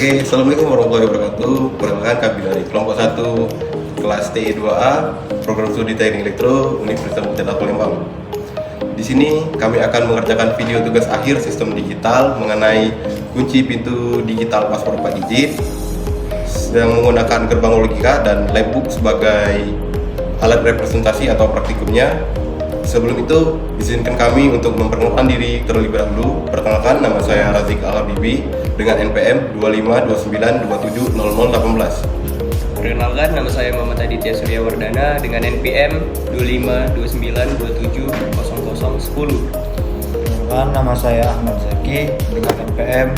Oke, Assalamualaikum warahmatullahi wabarakatuh. Perkenalkan kami dari kelompok 1 kelas TI2A Program Studi Teknik Elektro Universitas Muhammad Palembang. Di sini kami akan mengerjakan video tugas akhir sistem digital mengenai kunci pintu digital paspor 4 digit yang menggunakan gerbang logika dan labbook sebagai alat representasi atau praktikumnya. Sebelum itu, izinkan kami untuk memperkenalkan diri terlebih dahulu. Perkenalkan, nama saya Razik Al-Habibi dengan NPM 2529270018. Perkenalkan, nama saya Muhammad Aditya Suryawardana dengan NPM 2529270010. Perkenalkan, nama saya Ahmad Zaki dengan NPM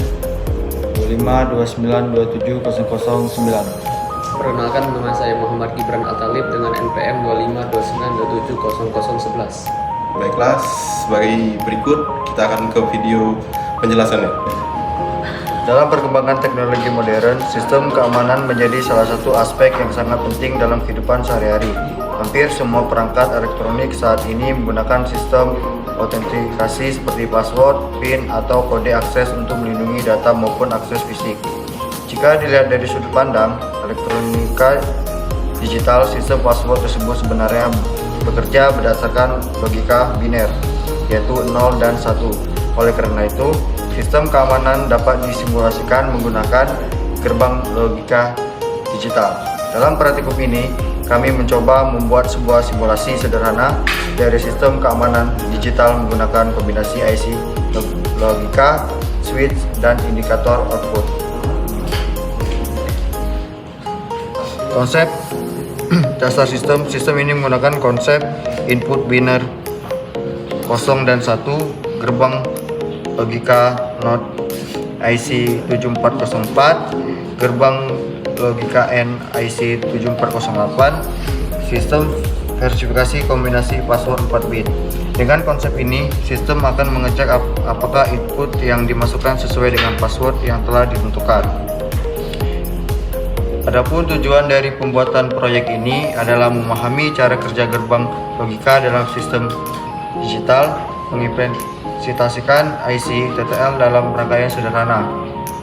2529270009. Perkenalkan, nama saya Muhammad Gibran Atalib dengan NPM 2529270011. Baiklah, sebagai berikut kita akan ke video penjelasannya. Dalam perkembangan teknologi modern, sistem keamanan menjadi salah satu aspek yang sangat penting dalam kehidupan sehari-hari. Hampir semua perangkat elektronik saat ini menggunakan sistem autentikasi seperti password, PIN, atau kode akses untuk melindungi data maupun akses fisik. Jika dilihat dari sudut pandang elektronika digital, sistem password tersebut sebenarnya bekerja berdasarkan logika biner, yaitu 0 dan 1. Oleh karena itu, sistem keamanan dapat disimulasikan menggunakan gerbang logika digital. Dalam praktikum ini, kami mencoba membuat sebuah simulasi sederhana dari sistem keamanan digital menggunakan kombinasi IC, logika, switch, dan indikator output. Konsep dasar sistem ini menggunakan konsep input biner 0 dan 1, gerbang logika NOT IC 7404, gerbang logika N IC 7408, sistem verifikasi kombinasi password 4 bit. Dengan konsep ini, sistem akan mengecek apakah input yang dimasukkan sesuai dengan password yang telah ditentukan. Adapun tujuan dari pembuatan proyek ini adalah memahami cara kerja gerbang logika dalam sistem digital, mengimplementasikan IC TTL dalam rangkaian sederhana,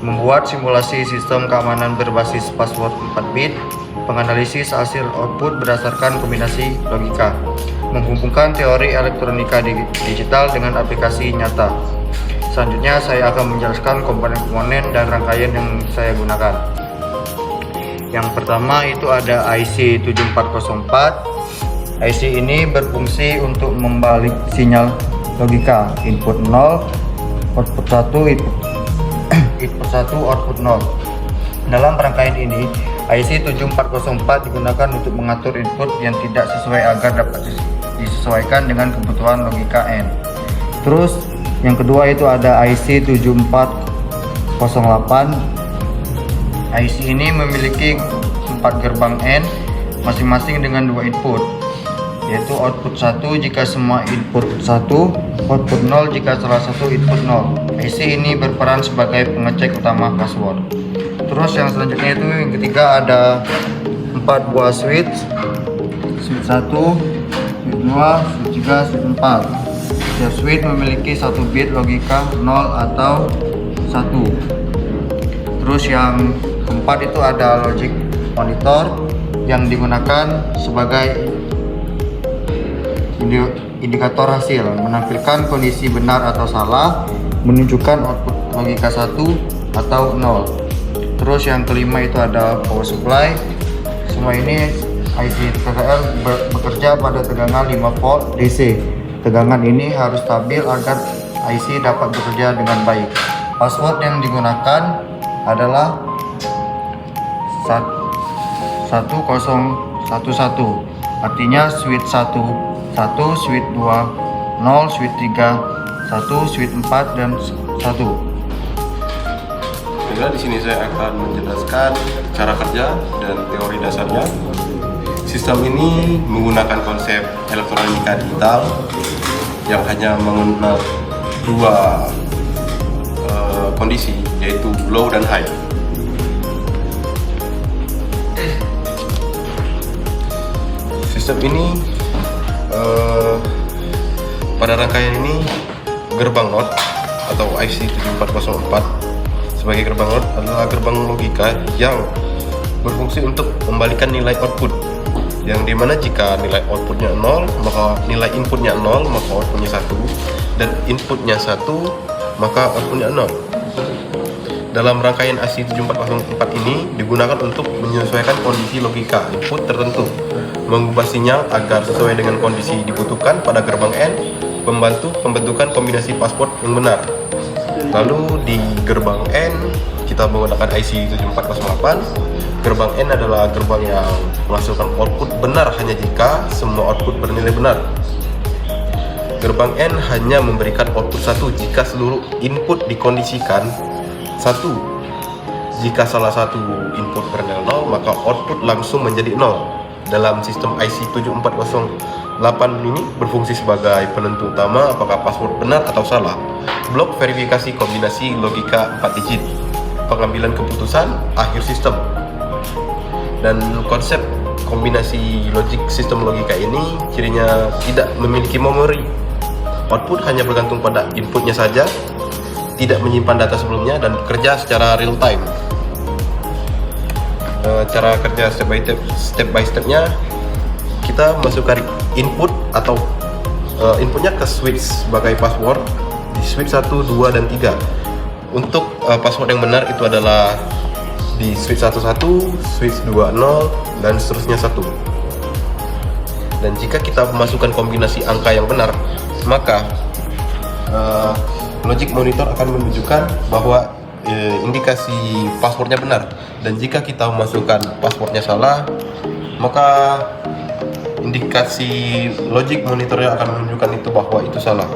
membuat simulasi sistem keamanan berbasis password 4 bit, penganalisis hasil output berdasarkan kombinasi logika, menghubungkan teori elektronika digital dengan aplikasi nyata. Selanjutnya saya akan menjelaskan komponen-komponen dan rangkaian yang saya gunakan. Yang pertama itu ada IC 7404. IC ini berfungsi untuk membalik sinyal logika input 0, output 1, input 1, output 0. Dalam rangkaian ini, IC 7404 digunakan untuk mengatur input yang tidak sesuai agar dapat disesuaikan dengan kebutuhan logika N. Terus yang kedua itu ada IC 7408. IC ini memiliki 4 gerbang N masing-masing dengan 2 input, yaitu output 1 jika semua input 1, output 0 jika salah satu input 0. IC ini berperan sebagai pengecek utama password. Terus yang selanjutnya itu yang ketiga ada 4 buah switch 1, switch 2, switch 3, switch 4. Setiap switch memiliki 1 bit logika 0 atau 1. Terus yang keempat itu ada logic monitor yang digunakan sebagai indikator hasil, menampilkan kondisi benar atau salah, menunjukkan output logika 1 atau 0. Terus yang kelima itu ada power supply. Semua ini IC TTL bekerja pada tegangan 5 volt DC. Tegangan ini harus stabil agar IC dapat bekerja dengan baik. Password yang digunakan adalah 1011, artinya switch 1, 1, switch 2, 0, switch 3, 1, switch 4, dan 1. Di sini saya akan menjelaskan cara kerja dan teori dasarnya. Sistem ini menggunakan konsep elektronika digital yang hanya mengenal 2 kondisi, yaitu low dan high. Sistem ini pada rangkaian ini gerbang NOT atau IC 7404 sebagai gerbang NOT adalah gerbang logika yang berfungsi untuk membalikan nilai output, yang dimana jika nilai outputnya 0 maka nilai inputnya 0 maka outputnya 1, dan inputnya 1 maka outputnya 0. Dalam rangkaian IC 7404 ini digunakan untuk menyesuaikan kondisi logika input tertentu, mengubah sinyal agar sesuai dengan kondisi dibutuhkan pada gerbang N, membantu pembentukan kombinasi password yang benar. Lalu di gerbang N kita menggunakan IC 7408. Gerbang N adalah gerbang yang menghasilkan output benar hanya jika semua output bernilai benar. Gerbang N hanya memberikan output 1 jika seluruh input dikondisikan 1. Jika salah satu input bernilai 0, maka output langsung menjadi 0. Dalam sistem IC 7408 ini berfungsi sebagai penentu utama apakah password benar atau salah. Blok verifikasi kombinasi logika 4 digit, pengambilan keputusan akhir sistem. Dan konsep kombinasi logik sistem logika ini cirinya tidak memiliki memori. Output hanya bergantung pada inputnya saja, tidak menyimpan data sebelumnya, dan bekerja secara real time. Cara kerja step by stepnya, kita masukkan input atau inputnya ke switch sebagai password di switch 1, 2, dan 3. Untuk password yang benar itu adalah di switch 11, switch 20, dan seterusnya 1. Dan jika kita memasukkan kombinasi angka yang benar, maka logic monitor akan menunjukkan bahwa indikasi passwordnya benar. Dan jika kita memasukkan passwordnya salah, maka indikasi logic monitornya akan menunjukkan itu bahwa itu salah.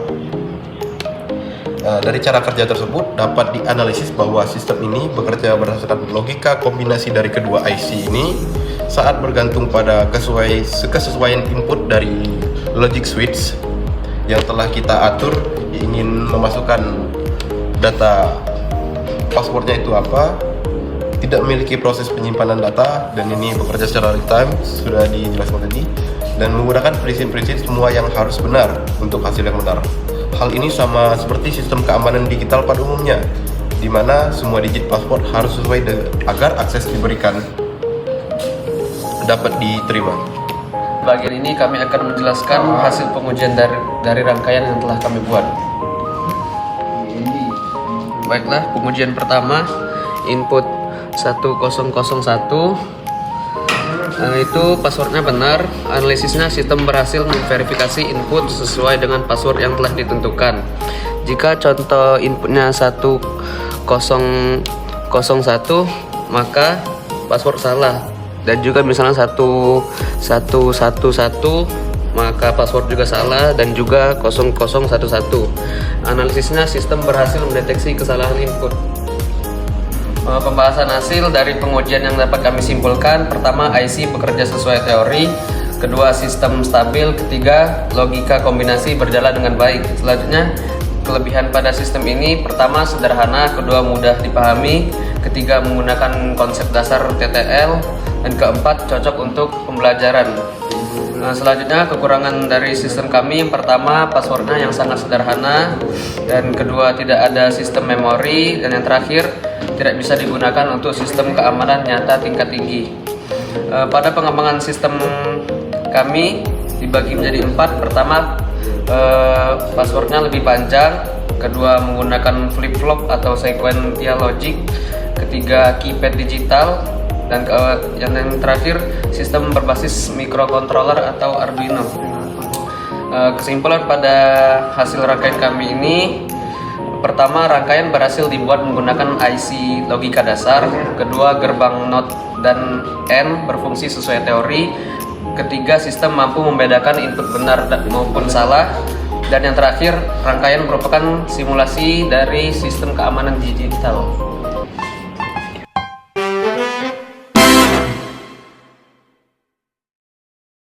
Dari cara kerja tersebut dapat dianalisis bahwa sistem ini bekerja berdasarkan logika kombinasi dari kedua IC ini saat bergantung pada kesesuaian input dari logic switch yang telah kita atur. Ingin memasukkan data passwordnya itu apa, tidak memiliki proses penyimpanan data, dan ini bekerja secara real time, sudah dijelaskan tadi, dan menggunakan prinsip-prinsip semua yang harus benar untuk hasil yang benar. Hal ini sama seperti sistem keamanan digital pada umumnya, di mana semua digit password harus sesuai agar akses diberikan dapat diterima. Bagian ini kami akan menjelaskan hasil pengujian dari rangkaian yang telah kami buat. Baiklah, pengujian pertama input 1001 itu passwordnya benar. Analisisnya, sistem berhasil memverifikasi input sesuai dengan password yang telah ditentukan. Jika contoh inputnya 1001 maka password salah, dan juga misalnya 1111 maka password juga salah, dan juga 0011. Analisisnya, sistem berhasil mendeteksi kesalahan input. Pembahasan hasil dari pengujian yang dapat kami simpulkan: pertama, IC bekerja sesuai teori; kedua, sistem stabil; ketiga, logika kombinasi berjalan dengan baik. Selanjutnya, kelebihan pada sistem ini: pertama, sederhana; kedua, mudah dipahami; ketiga, menggunakan konsep dasar TTL; dan keempat, cocok untuk pembelajaran. Selanjutnya, kekurangan dari sistem kami: yang pertama, passwordnya yang sangat sederhana; dan kedua, tidak ada sistem memori; dan yang terakhir, tidak bisa digunakan untuk sistem keamanan nyata tingkat tinggi. Pada pengembangan sistem kami dibagi menjadi 4. Pertama, passwordnya lebih panjang; kedua, menggunakan flip-flop atau sequential logic; ketiga, keypad digital; dan yang terakhir, sistem berbasis microcontroller atau Arduino. Kesimpulan pada hasil rangkaian kami ini: pertama, rangkaian berhasil dibuat menggunakan IC logika dasar; kedua, gerbang NOT dan N berfungsi sesuai teori; ketiga, sistem mampu membedakan input benar maupun salah; dan yang terakhir, rangkaian merupakan simulasi dari sistem keamanan digital.